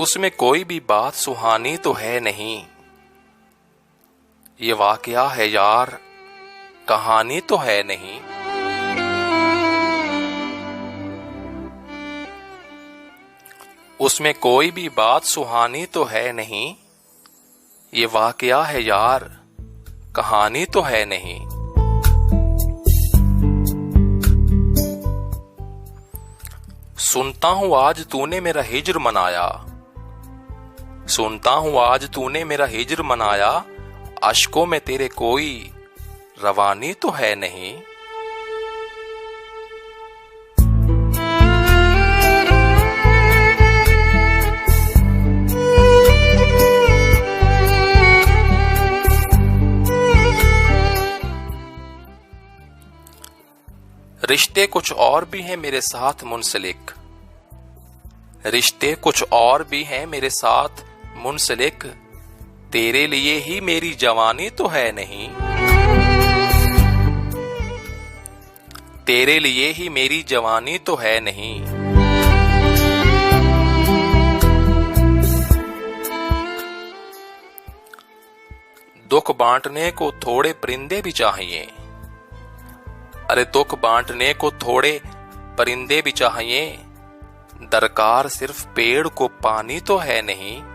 उसमें कोई भी बात सुहानी तो है नहीं। ये वाकया है यार, कहानी तो है नहीं। उसमें कोई भी बात सुहानी तो है नहीं। ये वाकया है यार, कहानी तो है नहीं। सुनता हूं आज तूने मेरा हिज्र मनाया। सुनता हूं आज तूने मेरा हिज्र मनाया। अश्कों में तेरे कोई रवानी तो है नहीं। रिश्ते कुछ और भी हैं मेरे साथ मुंसलिक। रिश्ते कुछ और भी हैं मेरे साथ मुंसलिक। तेरे लिए ही मेरी जवानी तो है नहीं। तेरे लिए ही मेरी जवानी तो है नहीं। दुख बांटने को थोड़े परिंदे भी चाहिए। अरे दुख बांटने को थोड़े परिंदे भी चाहिए। दरकार सिर्फ पेड़ को पानी तो है नहीं।